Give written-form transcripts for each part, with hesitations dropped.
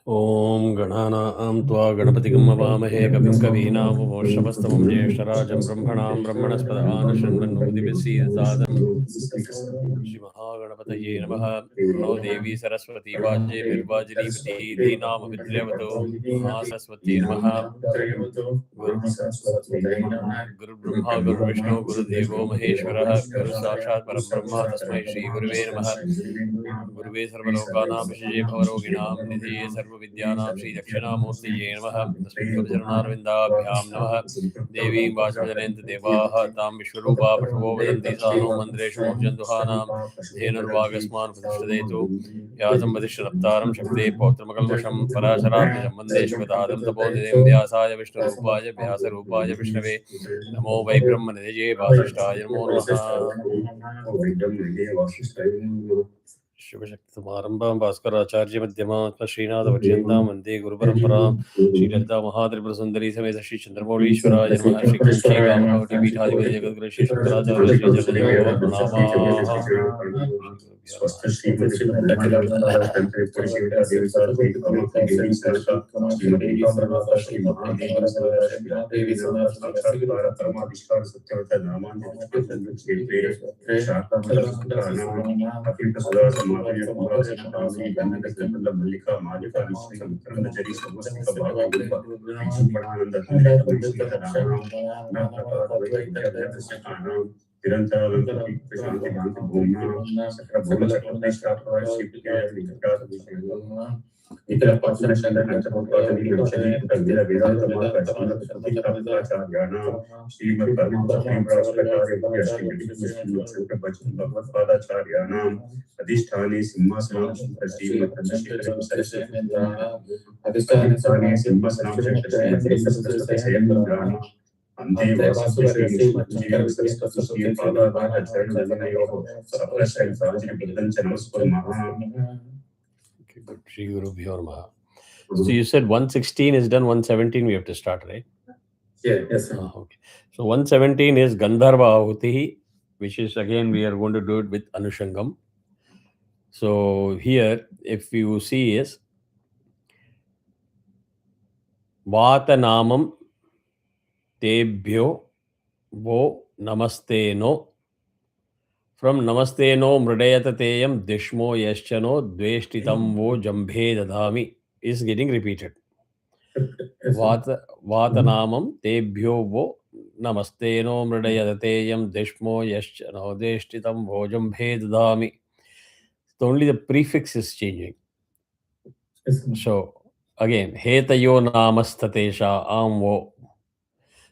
ॐ गणानां त्वा गणपतिगं हवामहे कविं कवीनामुपमश्रवस्तमं ज्येष्ठराजं ब्रह्मणां ब्रह्मणस्पद आनशृण्वन्नोतिभिः श्रीमहागणपतये नमः। प्रणो देवी सरस्वती वाजेभिर्वाजिनीपति धीनामभिद्रवतो महासरस्वती नमः। गुरुर्ब्रह्मा गुरुर्विष्णु गुरुदेवो महेश्वरः गुरुसाक्षात् परब्रह्म तस्मै श्रीगुरुवे नमः। गुरुवे सर्वलोकानां विषये भवरोगिणां निधये सर्वविद्यानां श्रीदक्षिणामूर्तये नमः। तस्मिन् नमः। देवीं वाचमजनयन्ति देवाः तां विश्वरूपा पशवो वदन्ति सा नो मन्दिरेषु मूर्जन्दुहानां धेनुर्वागस्मान् प्रतिष्ठदेतु व्यासं वदिष्ठनप्तारं शक्तेः पौत्रमकल्मषं पराशरात्मजं वन्दे शिवदादं तपोनिधिं व्यासाय विष्णुरूपाय व्यासरूपाय विष्णवे नमो वै ब्रह्मनिधये वासिष्ठाय नमो नमः। शिवशक्तिसमारम्भां भास्कराचार्यमध्यमां श्रीनाथपर्यन्तां वन्दे गुरुपरम्परां श्रीललिता महात्रिपुरसुन्दरी समेत श्रीचन्द्रमौळीश्वराय नमः। श्रीकाञ्चीकामकोटिपीठाधिपति जगद्गुरु श्री शङ्कराचार्य श्रीचरणयोः प्रणामाः। अधिष्ठाने सिंहासनं Shri Guru Bhyo Namaha. So you said 116 is done, 117 we have to start, right? Yeah, yes, sir. Okay. So 117 is Gandharva Ahuti, which is again we are going to do it with Anushangam. So here, if you see is Vatanamam Tebhyo Vo Namaste No. From Namaste No Mridayata Dishmo Yaschano Dveshtitam Vo Jambhe Dadami is getting repeated. Vatanamam Tebhyo Vo Namaste No Mridayata Dishmo Yaschano Dveshtitam Vo Jambhe Dadami. So only the prefix is changing. So again, Hetayo Namastatesha Am Vo.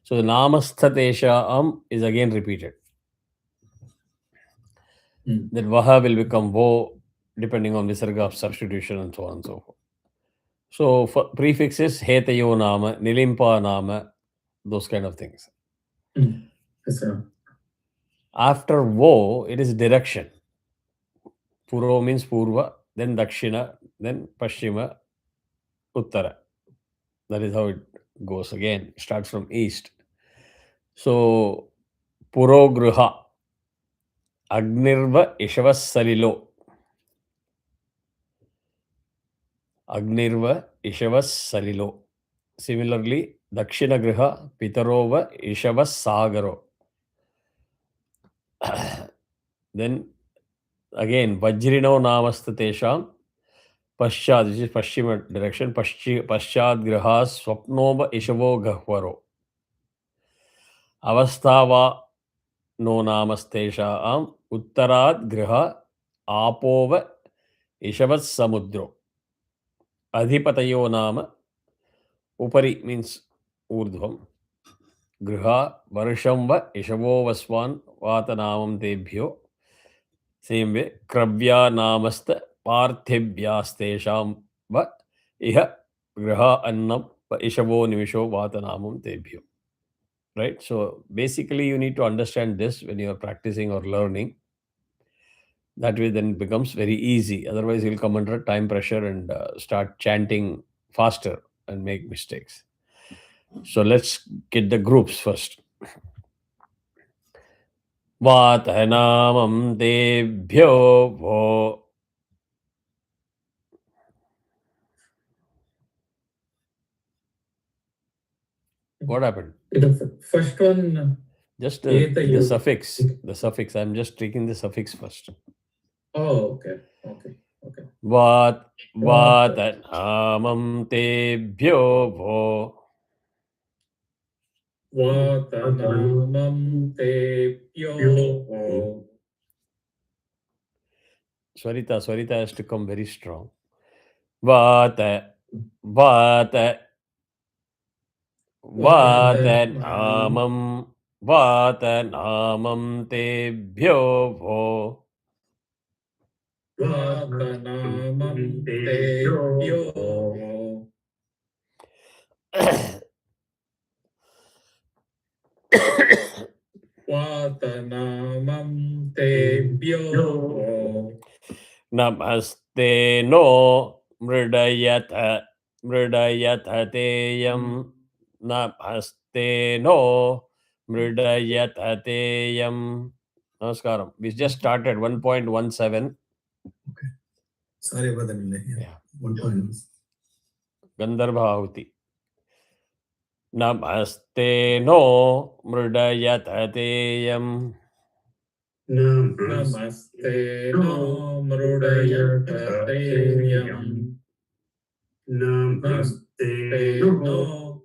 So the Namastatesha Am is again repeated. Then Vaha will become Vo depending on Visarga of substitution and so on and so forth. So for prefixes Hetayo Nama, Nilimpa Nama, those kind of things. Yes, sir. After Vo, it is direction. Puro means Purva, then Dakshina, then Pashchima, Uttara. That is how it goes again. Starts from east. So Purogruha, Agnirva Ishavas Salilo. Agnirva Ishavas Salilo. Similarly, Dakshina Griha Pitarova Ishavas Sagaro. Then again, Vajrino Namastatesham Paschad, this is Paschima direction, Paschad Grihas Swapnova Ishavo Gahvaro. Avastava no Namastesham Uttarad Griha Apova Ishavat Samudro. Adhipatayo Nama Upari means Urdhvam. Griha Varshamba Ishavo Vaswan Vatanamam Tebhyo. Same way, Kravya Namasta Parthibhyastesham Va Iha Griha Annam Va Ishavo Nimisho Vatanamam Tebhyo. Right? So basically you need to understand this when you are practicing or learning. That way then it becomes very easy. Otherwise you'll come under time pressure and start chanting faster and make mistakes. So let's get the groups first. Vatanamam Tebhyo Vo. What happened? The first one, Just Eta the you. suffix. The suffix. I'm just taking the suffix first. Oh, okay. Vat vatanamam tebhyo vo. Vatanamam tebhyo. Swarita has to come very strong. Vata vatanamam tebhyo vo. Vatanamam tebhyo. Vatanamam tebhyo. Namaste no mridayatha teyam. Namaste no mridayatha teyam. Namaskaram. We just started 1.17. Sorry about the delay. Yeah. 1.1. Gandharva Ahuti. Namaste no mridayatha teyam. Namaste no mrudayatayam. Namaste no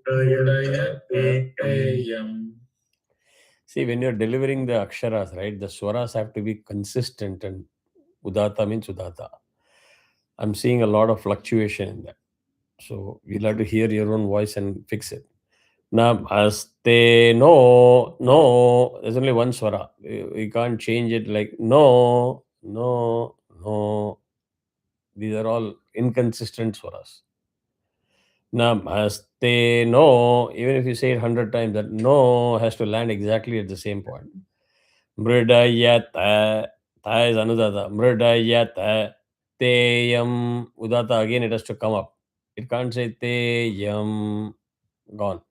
mrudayatayam. See, when you're delivering the aksharas, right, the swaras have to be consistent, and udata means udata. I'm seeing a lot of fluctuation in that. So you'll have to hear your own voice and fix it. Namaste, no. There's only one swara. You can't change it like no. These are all inconsistent swaras. Namaste, no. Even if you say it 100 times, that no has to land exactly at the same point. Mridayata. Ta is anudata. Mridayata. Teyam. Udata again, it has to come up. It can't say teyam. Gone.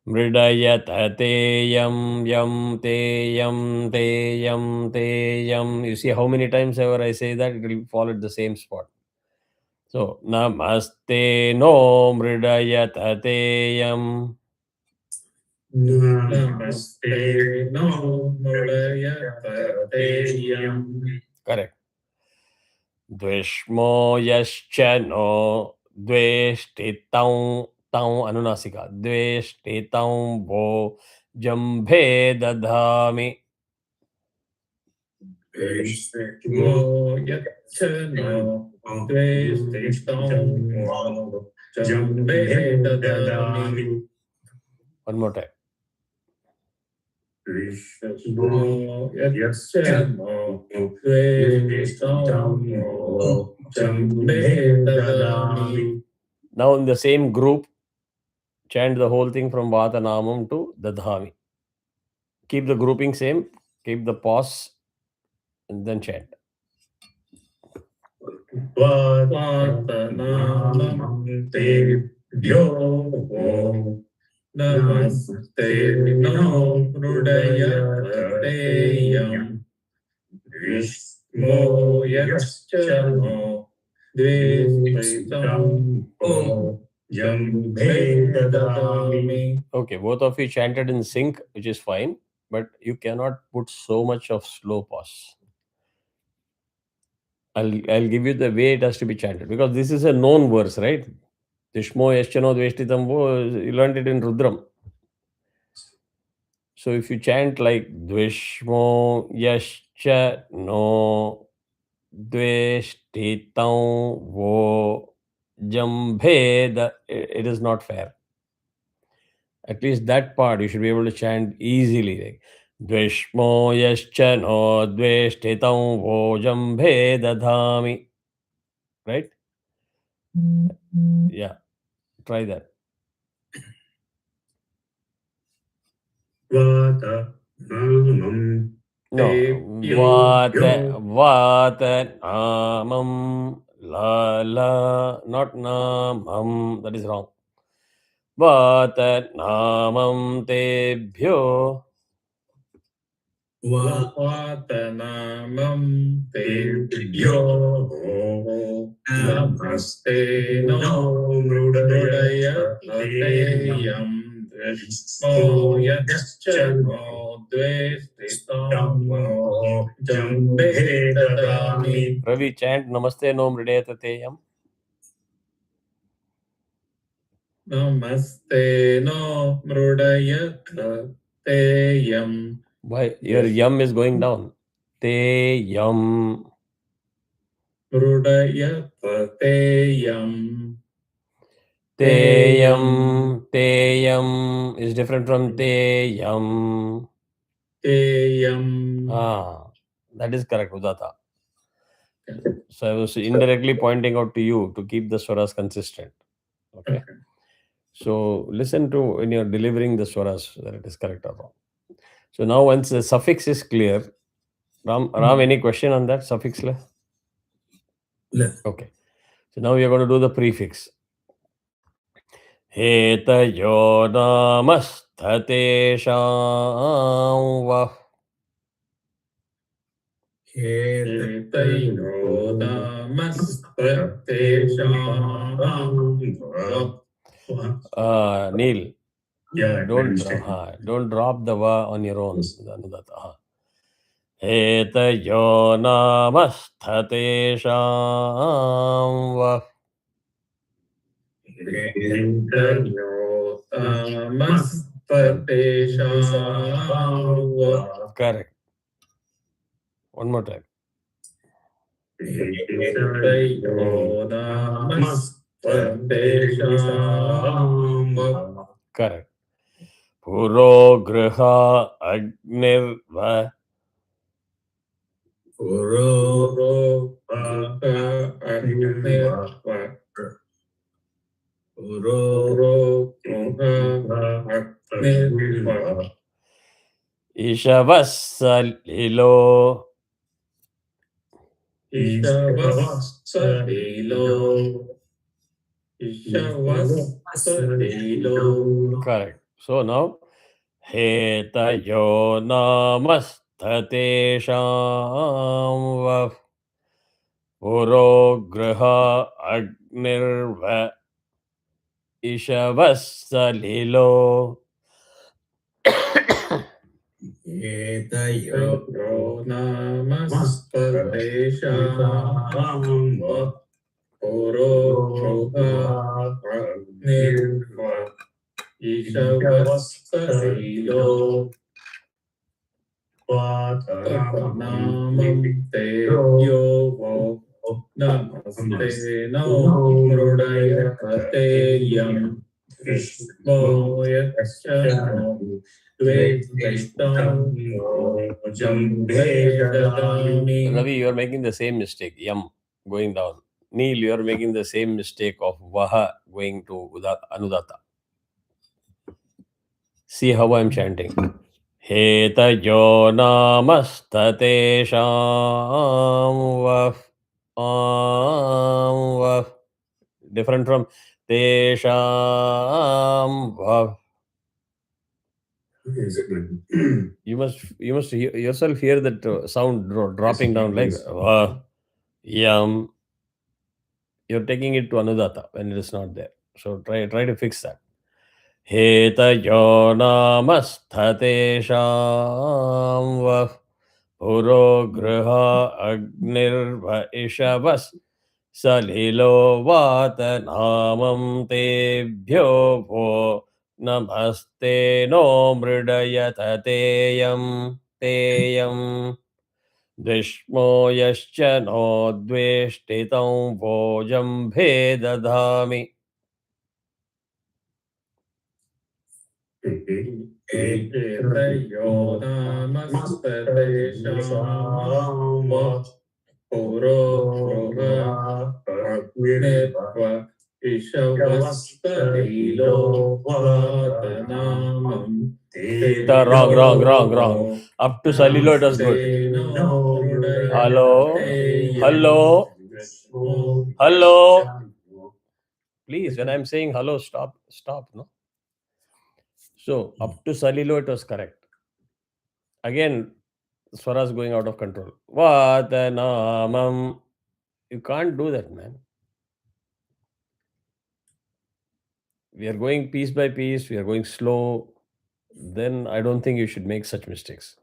Mridayata teyam yam teyam. You see how many times ever I say that, it will fall at the same spot. So, namaste no mridayata teyam. Namaste no mrudayatayam. Correct. Dveshmo yascha no dveshtitam anunasika. Dveshtitam vo jambhe dadhami. Dveshmo yachano dveshtam jambe dadami. One more time. Dveshmo yachano dveshtam jambe dadami. Now in the same group, chant the whole thing from Vatanamam to Dadhami. Keep the grouping same, keep the pause, and then chant. Vatanamam tebhyo. Namaste no mrudayatayam. Vishmo yachano dveshtam jambhe dadami. Okay, both of you chanted in sync, which is fine, but you cannot put so much of slow pause. I'll give you the way it has to be chanted, because this is a known verse, right? Tishmo Yaschano Dveshtitam Vo, you learned it in Rudram. So if you chant like Dveshmo Yascha no Dveshtitam Vo Jambhe, it is not fair. At least that part you should be able to chant easily. Like Dveshmo Yascha no Dveshtitam Vo Jambhe Dadhami. Right? Yeah. Try that. Vatanamam No. Vatanamam la, not namam. That is wrong. Vatanamam tebhyo. Vatanamam Tebhyo Namaste No Mrudaya Ateyam Drishmo Yascha No Dvestitam Jambe Dadami. Ravi, chant Namaste no Mridayateyam. Namaste no Mrudayateyam. Why? Your yam is going down. Te yam. Mrudayateyam. Te yam. Te yam is different from te yam. Teyam. That is correct, Udata. So I was indirectly pointing out to you to keep the swaras consistent. Okay. So listen to when you're delivering the swaras whether it is correct or wrong. So now once the suffix is clear, Ram, any question on that suffix? Okay. So now we are going to do the prefix. Hetayo namasthate vah. Hetayo namasthate Neil, don't drop the va on your own. Anudata. Hetayo namasthate vah. Correct. One more time. Correct. Puro griha agnirva. Puro agnirva. Ishavassalilo. Correct. So now, Hetayo namasthate vah. Puro griha agnirva. Ishavassalilo. Hetayo namasthate Puro Nirva Ishavassalilo Vatanamam Te Yovo Namaste No Mrudayateyam Vishmo Yascha No Dvestam Jambe Dadami. Ravi, you are making the same mistake. Yam going down. Neil, you are making the same mistake of Vaha going to Anudata. See how I am chanting. Hetayo namasthate vah. Vah. Different from tesham vah. You must yourself hear that sound dropping down like vah, yam. You're taking it to Anudata when it is not there. So try to fix that. Hetayo namasthate vah. Puro griha agnirva ishavas salilo vatanamam tebhyo vo namaste no mridayateyam teyam dvishmo yascha no dveshtitam vojam bhedadhami. Hetayo namaste Shama Puro Agnirva Ishavastalilo Vatanamam. Wrong. Up to Salilo it was good. Hello. Please, when I'm saying hello, stop. No. So up to Salilo it was correct. Again, Swaras going out of control. Vatanamam. You can't do that, man. We are going piece by piece, we are going slow. Then I don't think you should make such mistakes.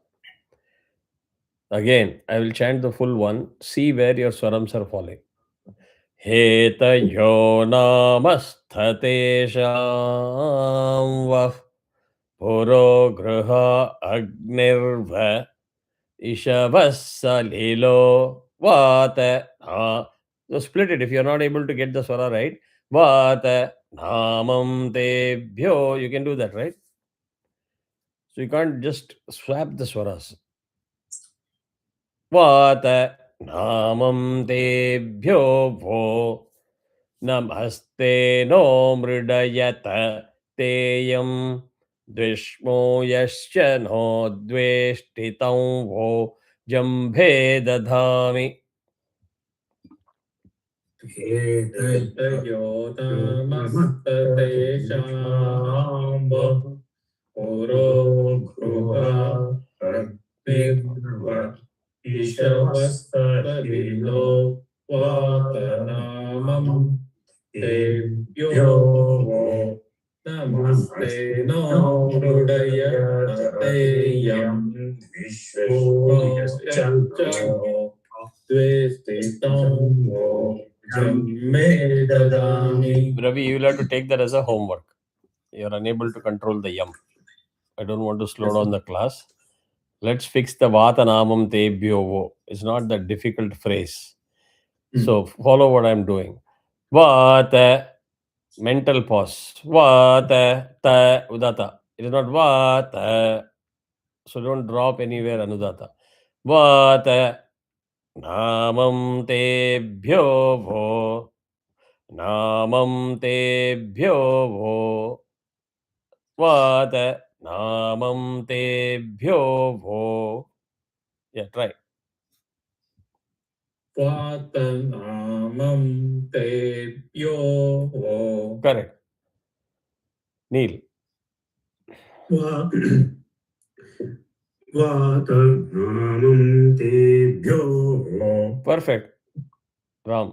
Again, I will chant the full one. See where your swarams are falling. Hetayo namasthate vah puro gruha agnirva ishavassalilo vata. So split it if you're not able to get the swara right. Vata namam tebhyo. You can do that, right? So you can't just swap the swaras. Vata namam tebhyo vo namaste no mridayata teyam dvishmo yascha no dveshtitam vo jambhe dadhami. हेतयोतामस्ततेषां पुरो गृहा अग्निर्व ईशवस्तलिलो वातनामं तेभ्यो वो नमस्ते नो मृडय तेयं विश्वो यच्चनो द्वेष्टितं वो जन्मे ददामि. Ravi, you will have to take that as a homework. You are unable to control the yam. I don't want to slow down the class. Let's fix the vatanamam tebhyo vo. It's not that difficult phrase. So follow what I'm doing. Vata, mental pause. Vata, ta, udata. It is not vata. So don't drop anywhere anudata. Vata, namam tebhyo vo. Namam tebhyo vo. Vata, namam tebhyo vo. Yeah, try. वातनामं तेभ्यो वो. Correct. Neil. वातनामं तेभ्यो वो. Perfect. Ram.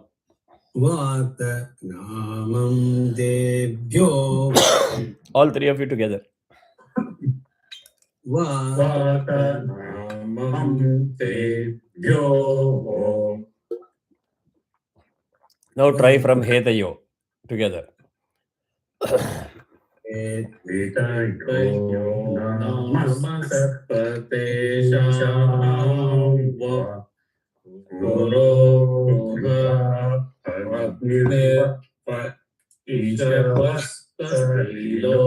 वातनामं तेभ्यो. All three of you together. वातनामं तेभ्यो वो. Now try from Hetayo together. हेतयो नमस्ततेषां पुरो अग्निर्व ईशवस्तलिलो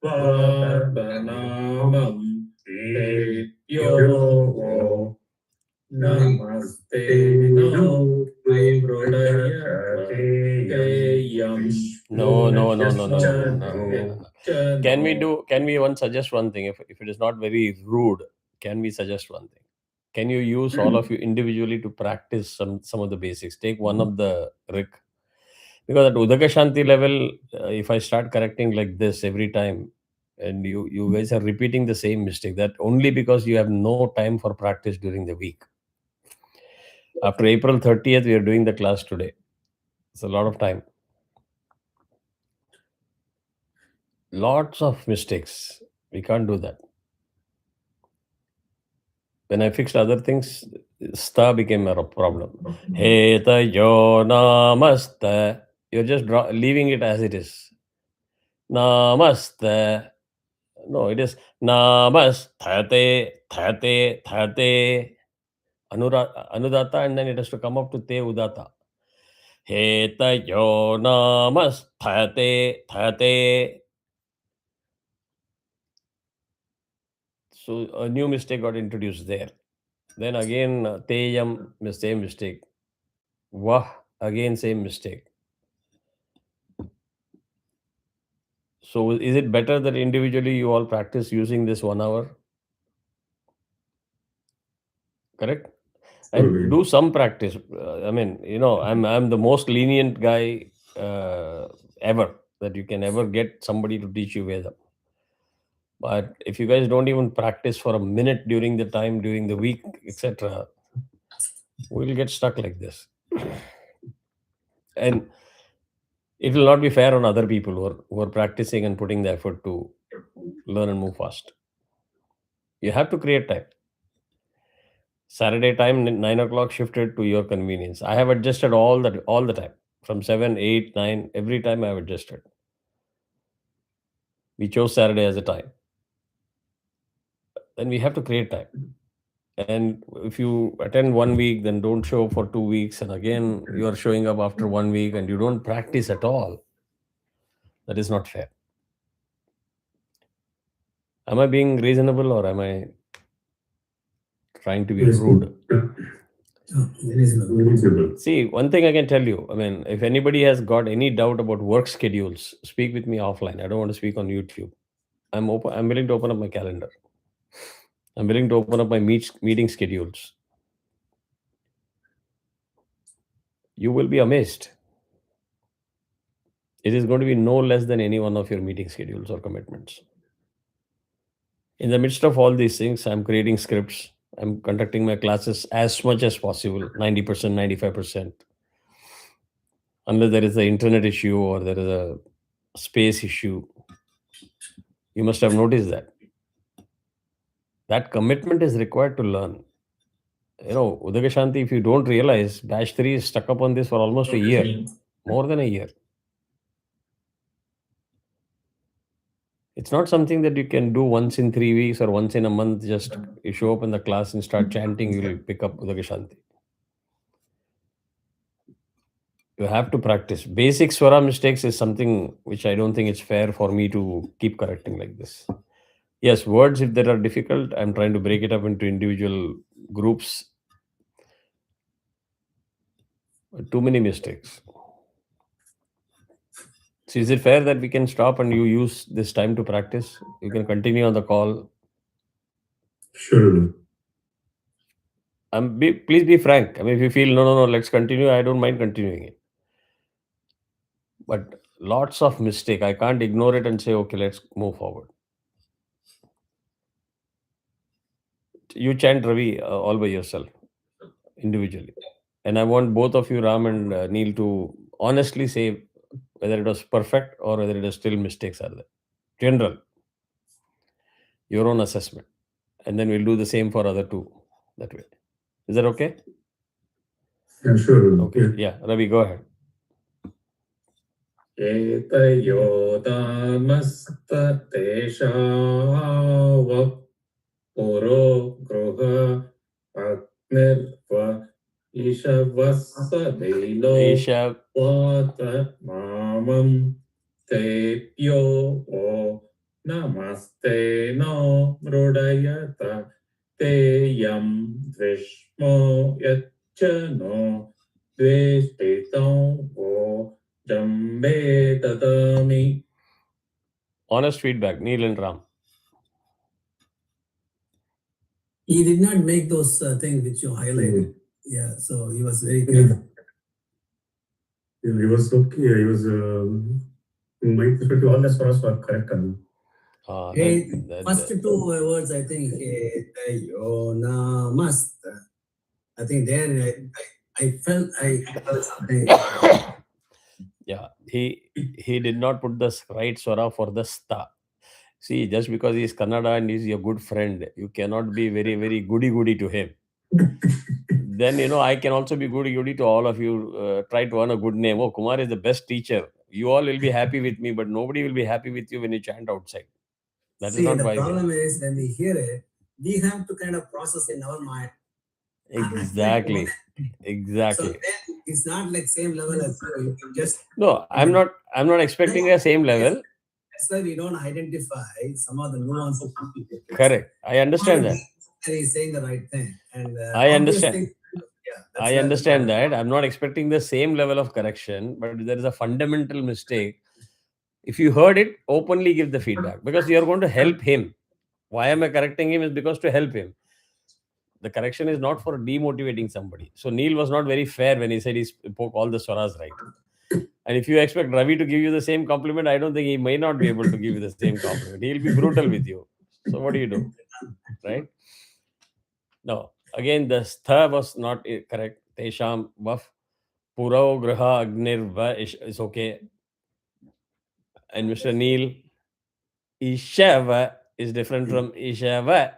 वातनामं तेभ्यो वो. नमस्ते नो मृडयतेयं. No. Can we once suggest one thing? If it is not very rude, can we suggest one thing? Can you use all of you individually to practice some of the basics? Take one of the Rik. Because at Udagashanti level, if I start correcting like this every time, and you guys are repeating the same mistake, that only because you have no time for practice during the week. After April 30th, we are doing the class today. It's a lot of time. Lots of mistakes. We can't do that. When I fixed other things, sta became a problem. Heta yo namasta. You're just leaving it as it is. Namasta. No, it is namasthate, thate. Anudata, and then it has to come up to te udata. Heta yo namasthate, thate. So a new mistake got introduced there. Then again, teyam, same mistake. Vah, again same mistake. So is it better that individually you all practice using this 1 hour? Correct? And do some practice. I mean, I'm the most lenient guy ever that you can ever get somebody to teach you Veda. But if you guys don't even practice for a minute during the time, during the week, etc., we'll get stuck like this. And it will not be fair on other people who are practicing and putting the effort to learn and move fast. You have to create time. Saturday time, 9 o'clock shifted to your convenience. I have adjusted all the time. From 7, 8, 9, every time I have adjusted. We chose Saturday as a time. Then we have to create time. And if you attend 1 week, then don't show for 2 weeks, and again you are showing up after 1 week and you don't practice at all. That is not fair. Am I being reasonable or am I trying to be rude? Reasonable. See, one thing I can tell you, I mean, if anybody has got any doubt about work schedules, speak with me offline. I don't want to speak on YouTube. I'm open. I'm willing to open up my calendar. I'm willing to open up my meeting schedules. You will be amazed. It is going to be no less than any one of your meeting schedules or commitments. In the midst of all these things, I'm creating scripts. I'm conducting my classes as much as possible, 90%, 95%. Unless there is an internet issue or there is a space issue. You must have noticed that. That commitment is required to learn. Udagashanti, if you don't realize, batch 3 is stuck up on this for almost a year, more than a year. It's not something that you can do once in 3 weeks or once in a month. Just you show up in the class and start chanting, you will pick up Udagashanti. You have to practice. Basic swara mistakes is something which I don't think it's fair for me to keep correcting like this. Yes, words, if they are difficult, I'm trying to break it up into individual groups. Too many mistakes. So is it fair that we can stop and you use this time to practice? You can continue on the call. Sure. Please be frank. I mean, if you feel no, let's continue, I don't mind continuing it. But lots of mistake. I can't ignore it and say, okay, let's move forward. You chant Ravi all by yourself, individually. And I want both of you, Ram and Neil, to honestly say whether it was perfect or whether it is still mistakes are there. General. Your own assessment. And then we'll do the same for other two that way. Is that okay? Yeah, sure. Okay. Yeah. Ravi, go ahead. एतयोदामस्ततेषावः पुरो गृह अग्निर्व ईशवस्सदैलो Isha, वात मामं तेभ्यो नमस्ते नो मृडयत तेयं द्विष्मो यच्च नो द्वेष्टितो वो जम्बे ददामि. honest feedback, Neil and Ram. He did not make those things which you highlighted. Yeah, so he was very good. Yeah, he was okay. He was, in my perspective, all the swaras were correct. First two words, I think, Yonamast. I think there I felt something. Yeah, he did not put the right swara for the sta. See, just because he is Kannada and he's your good friend, you cannot be very, very goody to him. Then, I can also be goody to all of you. Try to earn a good name. Oh, Kumar is the best teacher. You all will be happy with me, but nobody will be happy with you when you chant outside. That is not the why. problem is when we hear it, we have to kind of process in our mind. Exactly. So then it's not like same level as you just. No, I'm not expecting a same level. That's why we don't identify some of the nuances. Correct. I understand that. He's saying the right thing. And I understand. Yeah, I understand that. I'm not expecting the same level of correction, but there is a fundamental mistake. If you heard it, openly give the feedback because you are going to help him. Why am I correcting him is because to help him. The correction is not for demotivating somebody. So Neil was not very fair when he said he spoke all the swaras right. And if you expect Ravi to give you the same compliment, I don't think he may not be able to give you the same compliment. He'll be brutal with you. So what do you do? Right? No. Again, the stha was not correct. Tesham vaf purao graha agnirva is okay. And Mr. Neil, Ishava is different from Ishava.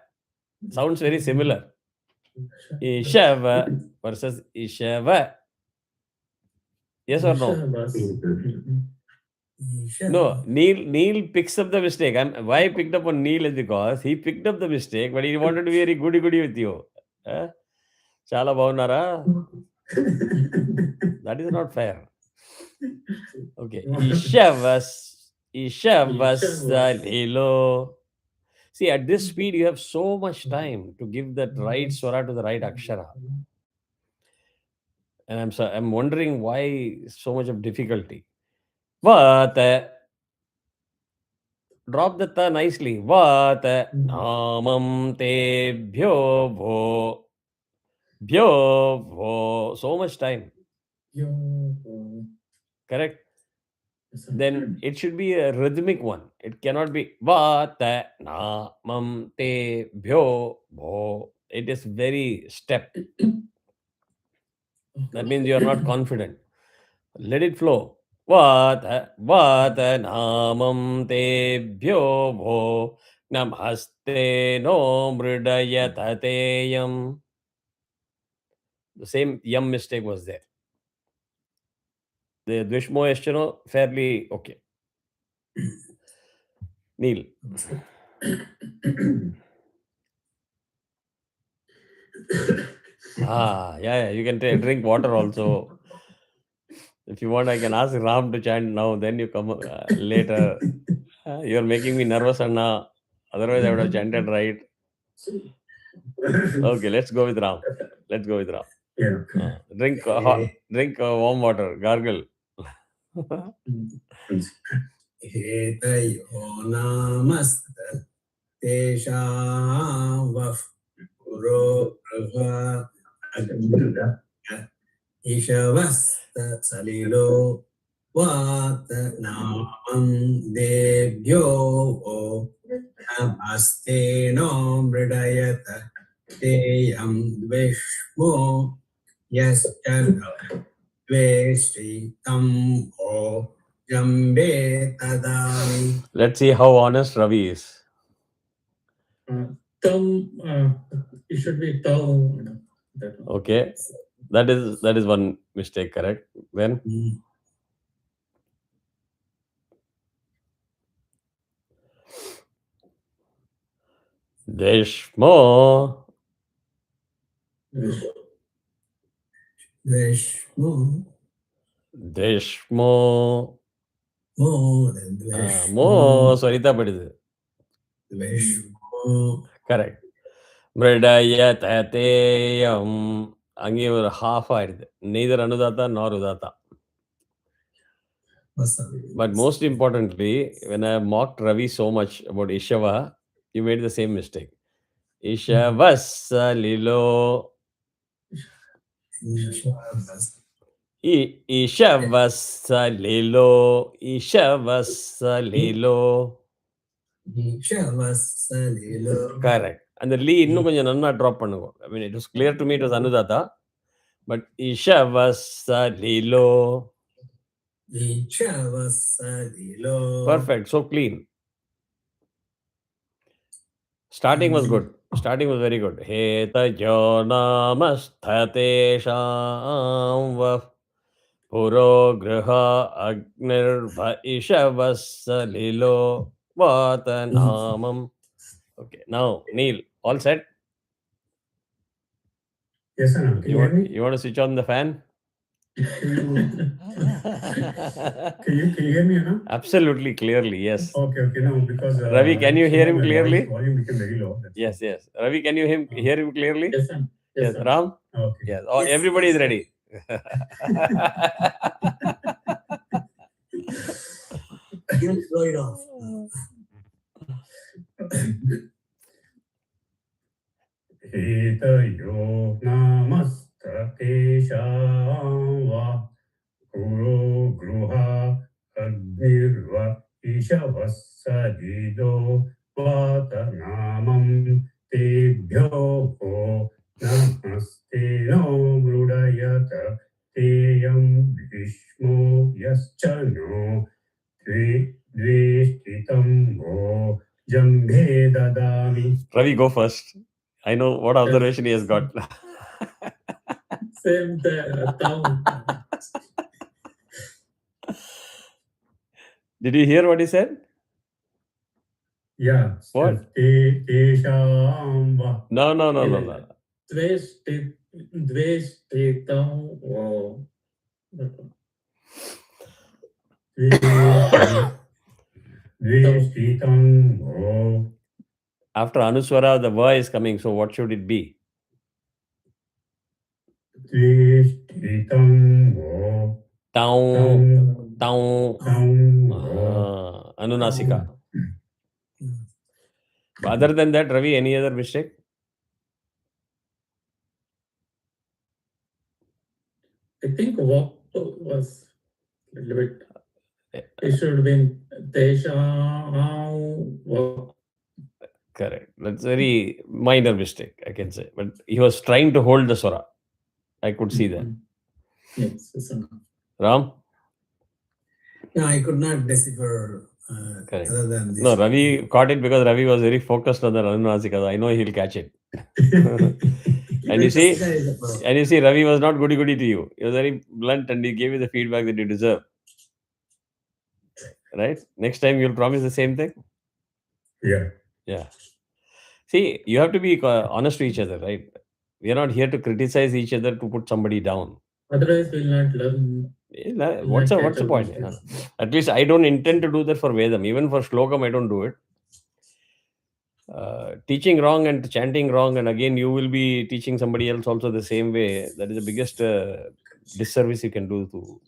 Sounds very similar. Ishava versus Ishava. Yes or no? No, Neil picks up the mistake. Why I picked up on Neil is because he picked up the mistake, but he wanted to be very goody with you. Chala bagunnara. That is not fair. Okay. Ishavas Lilo. See, at this speed, you have so much time to give that right swara to the right akshara. And I'm wondering why so much of difficulty. But drop the ta nicely. Vat namam te bhyo bho. So much time. Correct? Then it should be a rhythmic one. It cannot be vat namam te bhyo bho. It is very step. That means you are not confident. Let it flow. Vat namam te bhyo bho namaste no mridayatayam. The same yam mistake was there. The Dvishmo Eschano, fairly okay. Neil. Yeah, you can drink water also. If you want, I can ask Ram to chant now, then you come later. You're making me nervous, Anna. Otherwise, I would have chanted right. Okay, let's go with Ram. Yeah. Drink warm water, gargle. Hetayo namasta tesham vaf puro prabha ishavasta salilo vat namam debhyo namaste no mridayata teyam dvishmo yaschana dveshri tam o jambe tadami. Let's see how honest Ravi is. It should be tau. Okay, that is one mistake, correct? Then Deshmo. Sarita padidhu. Correct. Mridayatayam. Angi or half neither anudata nor udata. But most importantly, when I mocked Ravi so much about Ishava, you made the same mistake. Ishavasalilo. Ishavasalilo. Correct. And the Li இன்னும் கொஞ்சம் நன்னா drop பண்ணுங்க. I mean, it was clear to me it was Anudata, but Ishavasalilo. Perfect. So clean. Starting was good. Starting was very good. Hetayo namasthatesham vaf puro griha agnirva ishavasalilo vatanamam. Okay, now Neil, all set? Yes, sir. Can you hear me? You want to switch on the fan? Can you hear me, Anna? Absolutely clearly, yes. Okay. Now because Ravi, can you hear him clearly? Volume became very low. Yes. Ravi, can you hear him clearly? Yes, sir. Yes, Ram? Okay. Yes. Oh, Yes, everybody is yes, ready. You throw it off. Hetayo namastatesham va puro gruha ईशवस्सजिदो वातनामं तेभ्यो वो नमस्ते नो मृडयत तेयं भीष्मो यश्च नो द्वेष्टितं वो जम्भे ददामि. Ravi, go first. I know what observation he has got. Same town. Did you hear what he said? Yeah. What? Tesham va. No. Dveshtitam wo. Dveshtitam vo. After Anuswara, the va is coming. So what should it be? Dveshtitam vo. Town. Anunasika. Other than that, Ravi, any other mistake? I think walk was a little bit. It should have been Tesham walk. Correct. That's very minor mistake, I can say. But he was trying to hold the swara. I could see that. Yes, it's enough. Ram? No, I could not decipher Correct. other than this. No, Ravi caught it because Ravi was very focused on the Anunasika. I know he'll catch it. And you see, Ravi was not goody-goody to you. He was very blunt and he gave you the feedback that you deserve. Right? Next time you'll promise the same thing? Yeah. See, you have to be honest to each other, right? We are not here to criticize each other to put somebody down. Otherwise, we'll not learn. What's the point? At least I don't intend to do that for Vedam. Even for Shlokam, I don't do it. Teaching wrong and chanting wrong, and again you will be teaching somebody else also the same way. That is the biggest disservice you can do to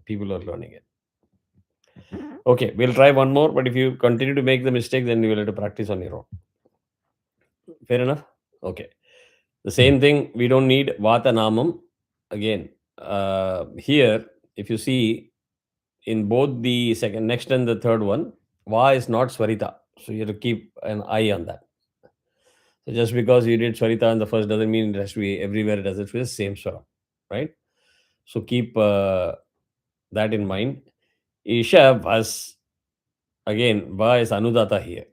people who are learning it. Okay, we'll try one more, but if you continue to make the mistake, then you will have to practice on your own. Fair enough? Okay. The same thing, we don't need Vata Namam. Again, here, if you see in both the second, next and the third one, Va is not Swarita. So you have to keep an eye on that. So just because you did Swarita in the first doesn't mean it has to be everywhere, it has to be the same Swara, right? So keep that in mind. Isha Vas, again, Va is Anudata here.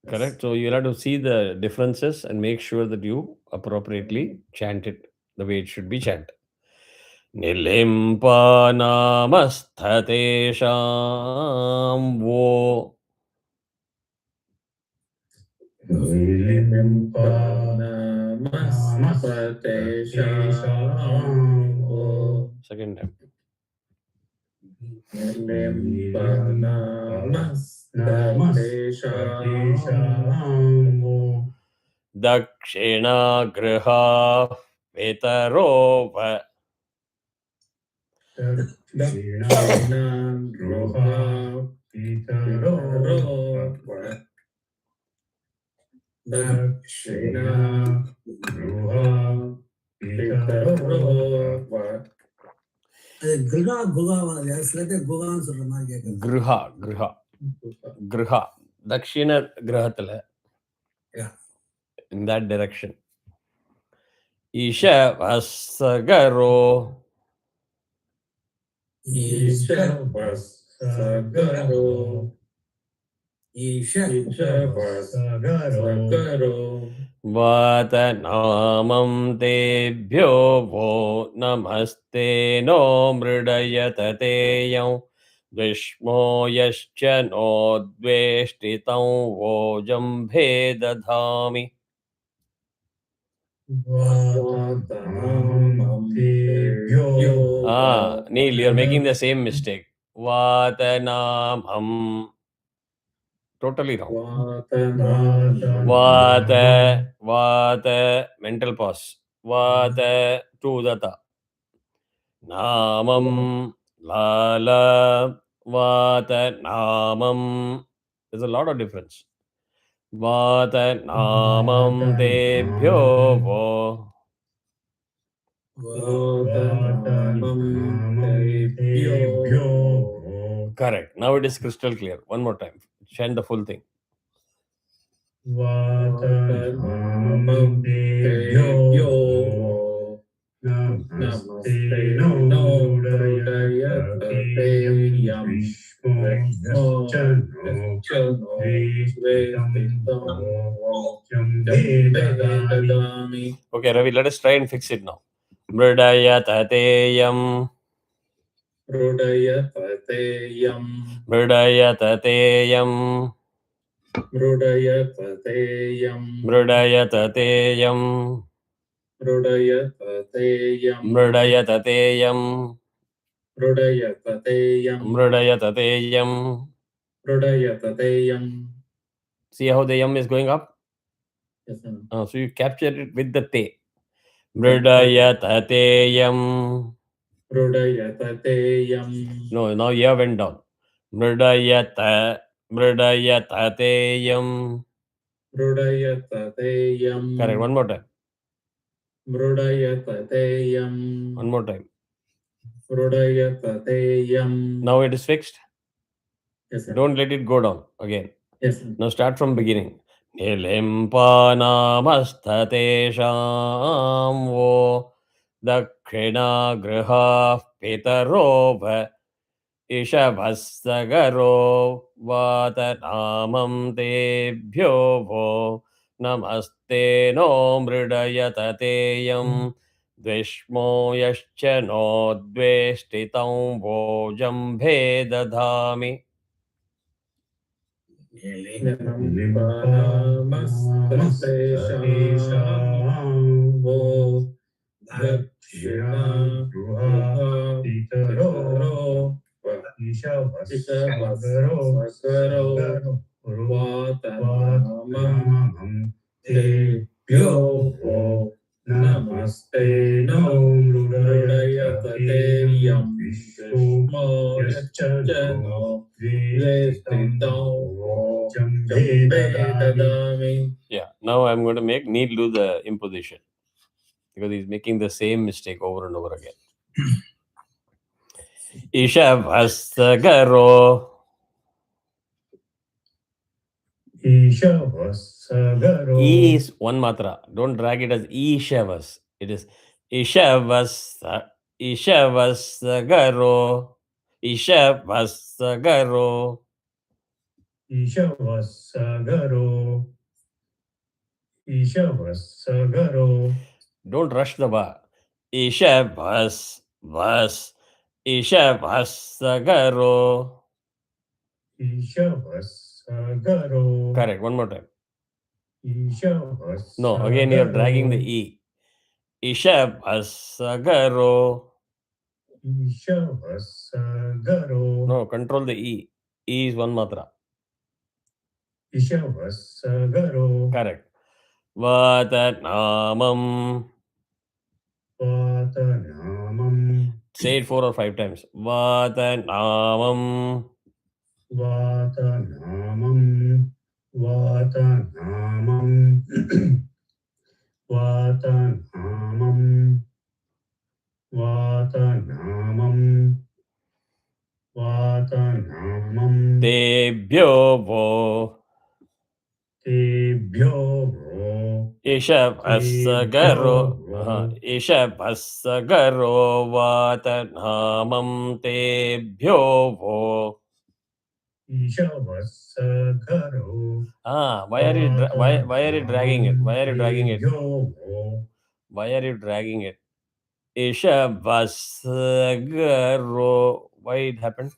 Correct? So you'll have to see the differences and make sure that you appropriately chant it the way it should be chanted. Nilimpanamasthatesham wo. Second time. Dakshina griha vetaro va. Griha. Dakshina grihatala. Yeah. In that direction. Isha Vasagaro. Vatanamam tebhyo vo namaste no mridayatayam vishmo yascha no dveshtitam vo jambhe dadhami. Neil, you're making the same mistake. Vatanamam. Totally wrong. Vata, mental pause. Vata, Tudata. Namam, Lala, Vata, Namam. There's a lot of difference. Vata, Namam, Tebhyo, Vo. Vatanamam tebhyo. Correct. Now it is crystal clear. One more time. Chant the full thing. Vatanamam tebhyo. Namaste no Hridayateyam Vishmo Vedadami. Okay, Ravi, let us try and fix it now. Mridayateyam. Hridayateyam. Mridayateyam. Mrudayateyam. Mridayateyam. Mrudayateyam. Mridayateyam. Mrudayateyam. Mridayateyam. Mrudayateyam. See how the yam is going up? Yes, sir. So you capture it with the te. Mridayateyam. Mrudayateyam. No, now ya went down. Mridayateyam. Mrudayateyam. Correct. One more time. Mrudayateyam. One more time. Mrudayateyam. Now it is fixed. Yes, sir. Don't let it go down again. Yes, sir. Now start from beginning. Nilimpanamastatesham vo dakshina griha pitarova ishavasagaro vatanamam tebhyo vo namaste no mridayateyam dvishmo yascha no dveshtitam vo jambhe dadhami. Namaste vo dakshina pitaro ishavasagaro vatanamam tebhyo vo namaste no mrudayateyam vishmo yascha no Yeah, now I'm going to make Neil do the imposition because he's making the same mistake over and over again. Ishavasagaro. Ishavasagaro. E is one matra. Don't drag it as Ishavas. It is Ishavasagaro. Ishavasagaro. Ishavasagaro. Ishavasagaro. Don't rush the va. Ishavasagaro. Ishavasagaro. Correct. One more time. Ishavasagaro. No, again you're dragging the E. Ishavasagaro. Ishavasagaro. No, control the E. E is one matra. Ishavasagaro. Correct. Vatanamam. Vatanamam. Say it 4 or 5 times. Vatanamam. Vatanamam. Vatanamam. Vatanamam. Vatanamam. Vatanamam. Tebhyo vo. Tebhyo vo. Ishavasagaro. Ishavasagaro vatanamam tebhyo vo. Ishavasagaro. Why are you dragging it? Why are you dragging it? Why are you dragging it? Ishavasagaro. Why it happened?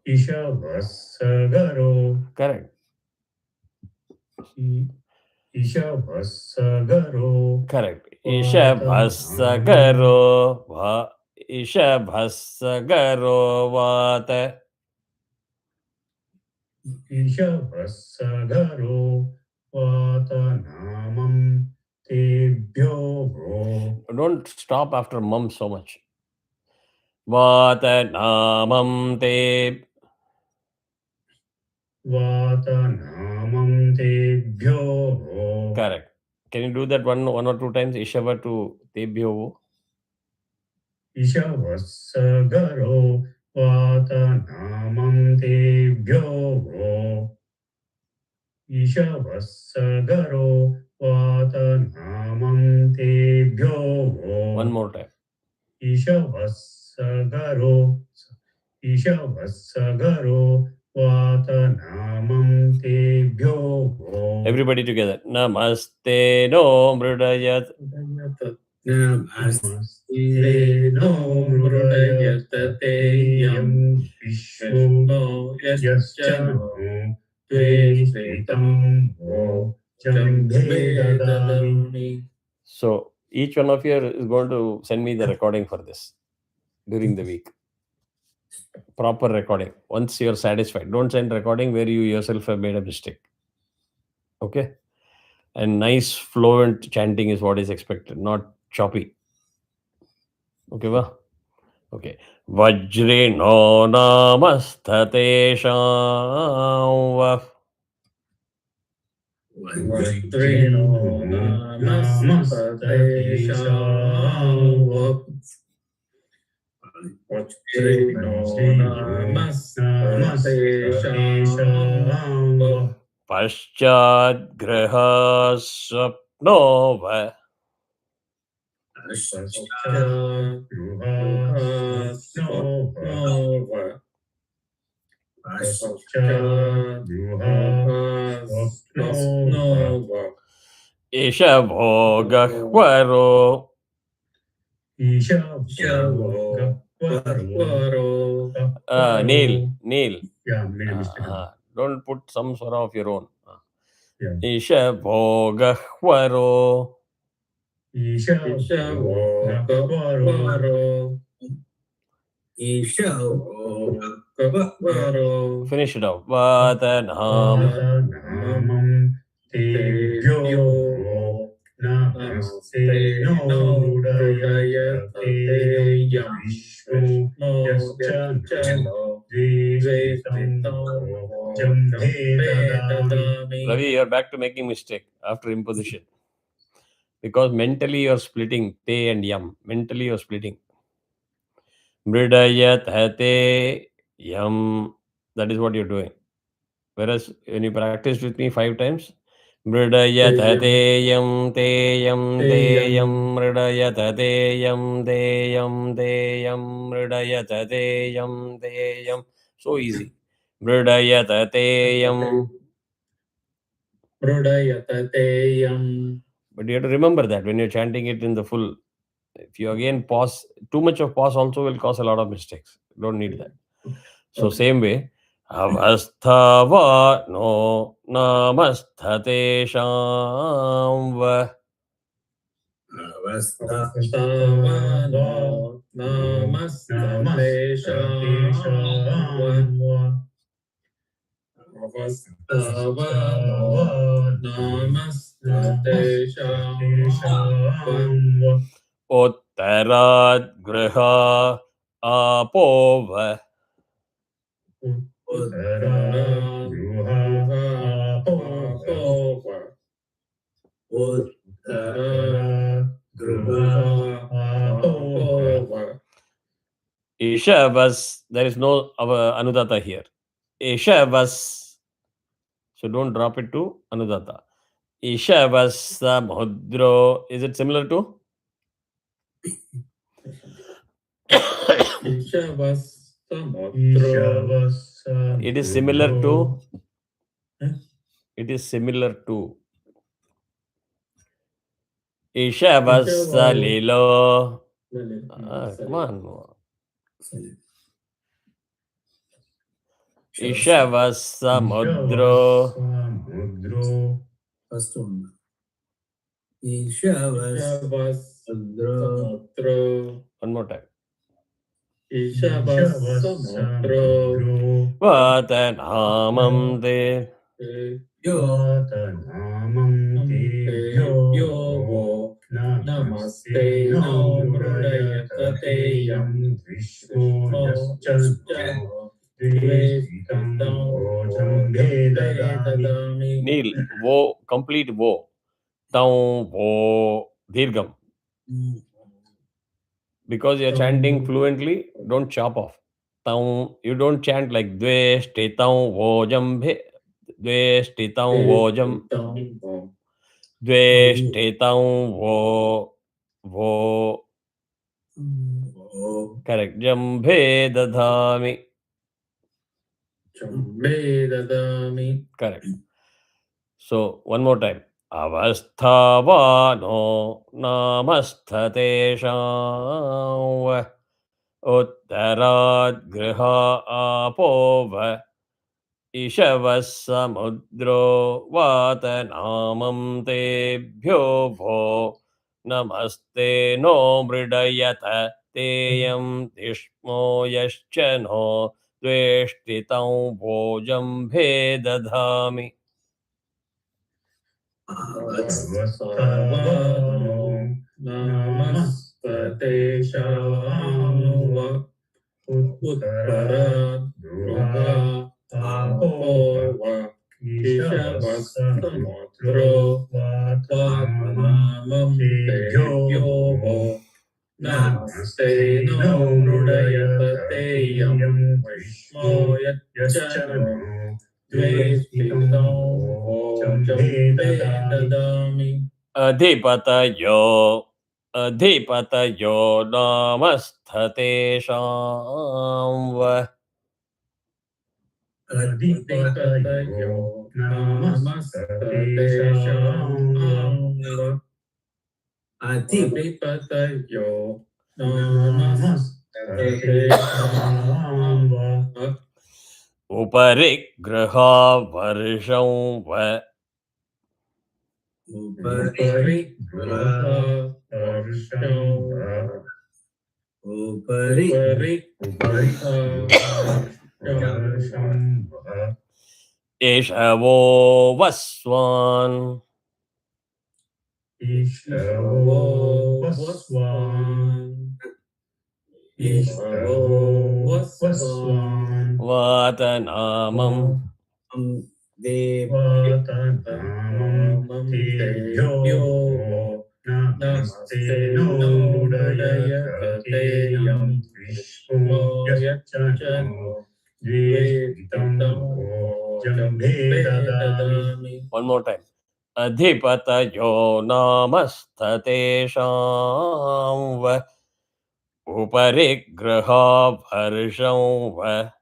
Ishavasagaro. Correct. Ishavasagaro. Correct. Ishavasagaro. Ishavasagaro vata. Ishavasagaro. Vatanamam tebhyo vo. Don't stop after mum so much. Vatanamam te. Vatanamam tebhyo vo. Correct. Can you do that one or two times? Ishava to Tebhyo. Ishavasagaro Vatanamam Tebhyo. Ishavasagaro Vatanamam Tebhyo. One more time. Ishavasagaro Vatanamam Tebhyo. Everybody together. Namaste no mridayat. Namaste no mrudayatateyam Vishnu yaschano Tveshritam Jambhe dadami. So each one of you is going to send me the recording for this during the week. Proper recording. Once you're satisfied, don't send recording where you yourself have made a mistake. Okay? And nice fluent chanting is what is expected, not choppy. Okay, va? Okay. Vajrino namastatesham. Vajrino namastatesham Vajrino namastatesham Paschat graha sapnova. Ishavogahvaro. Neil. Yeah, made a mistake. Don't put some swara of your own. Yeah. Ishavogahvaro. Finish it out. Vatanamam Tebhyo. Namaste no mrudayatateyam Vishnu yaschano Tveshritam Jambhe dadami. Ravi, you're back to making mistake after imposition. Because mentally you're splitting te and yam. Mentally you're splitting. Mridayat yam. That is what you're doing. Whereas when you practiced with me 5 times, Mridayat yam te yam te yam mridayat yam te yam te yam mridayat yam te yam. So easy. Mridayat yam. Mrudayatateyam. But you have to remember that when you're chanting it in the full. If you again pause, too much of pause also will cause a lot of mistakes. Don't need that. So same way, avasthava no namastatesham va. Avasthava namastatesham. Avasthava namastatesham. Uttarad griha apova. Ishavas, there is no anudata here. Ishavas. So don't drop it to anudata. Ishavasa mudro. Is it similar to? It is similar to. It is similar to. Ishavasa lilo. Come on. Ishavasa mudro. First one. Ishavasmudro. One more time. Ishavasmudro. Vatanamam te. Vatanamam Tebhyo. Namaste no mrudayatateyam Vishnu yaschano Tveshritam Jambhe dadami. Neil, wo, complete wo. Taum vo dirgham. Because you're chanting fluently, don't chop off. Taum, you don't chant like dveshti taum vojam bhe. Dveshti taum vojam. Dveshti taum vo. Correct. Jambhe dadhami. Correct. So one more time. Avasthavano namasthate Uttarad griha apova Ishavas samudro vatanamam tebhyo vo Namaste no mridayata teyam tishmo yaschano Dveshtitam vojam bhedadhami. Avasthavano namasthate Uttara Druha Apova Ishavassamudro Vatanamam Tebhyo Namaste no Mrudayateyam Vishmo Yachano Dveshtitam Vojam Vedadami. Adhipatayo namasthate shamva. Adhipatayo namaste shamva. Adhipatayo namaste shamva. Uparigraha varshamva. Uparigraha varshamva. Uparigraha varshamva. Ishavo vaswan. Ishavo vaswan. Ishavo vaswan. Vatanamam. Vatanamam tebhyo namaste no mrudayateyam vishmo yachano dveshtitam vojam vedadami. One more time. Adhipatayo namasthate shamva. Uparigraha varshamva.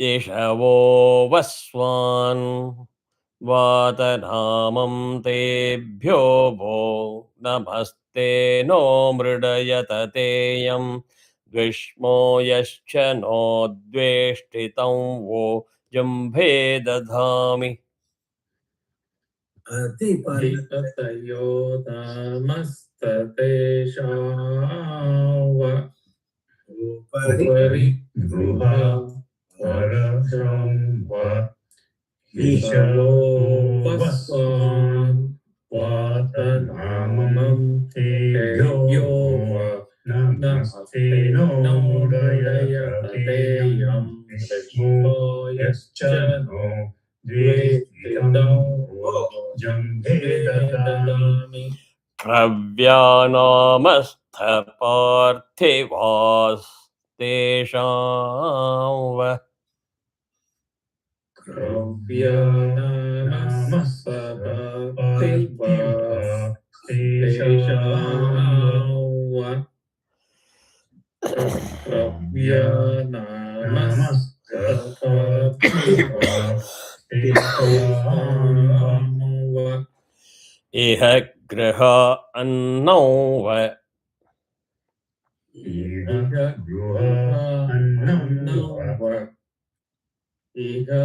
Ishavo vaswan. Vatanamam tebhyo vo. Namaste no mridayateyam. Dvishmo yaschano dveshtitam vo jambhe dadhami. Adhipatayo namastate shava. Uparigraha varshamva. Ishavo vaswan. Vatanamam tebhyo namaste no mrudayateyam vishmo yaschano dveshtitam vojam vedadami. Kravyanamastha parthivas tesham. Kravyanamastha parthivas tesham. Kravyanamastha parthivas tesham. Iha graha annam va. Iha gruha annam va. Iha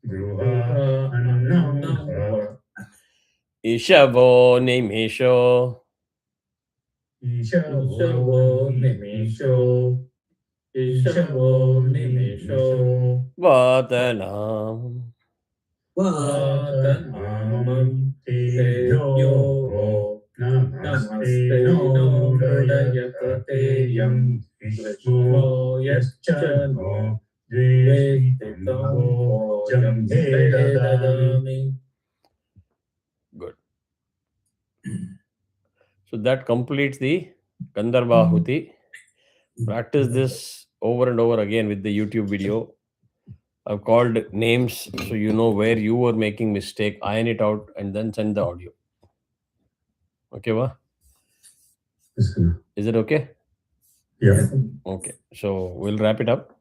gruha annam va. Ishavo nimisho. Ishavo nimisho. Ishavo nimisho. Vatanam. Vatanamam tebhyo namaste no mrudayateyam vishmo yaschano dveshtitam vojam vedadami. Good. So that completes the Gandharvahuti. Practice this over and over again with the YouTube video. I've called names so you know where you were making mistake, iron it out, and then send the audio. Okay, va? Yes, sir. Is it okay? Yeah. Okay. So we'll wrap it up.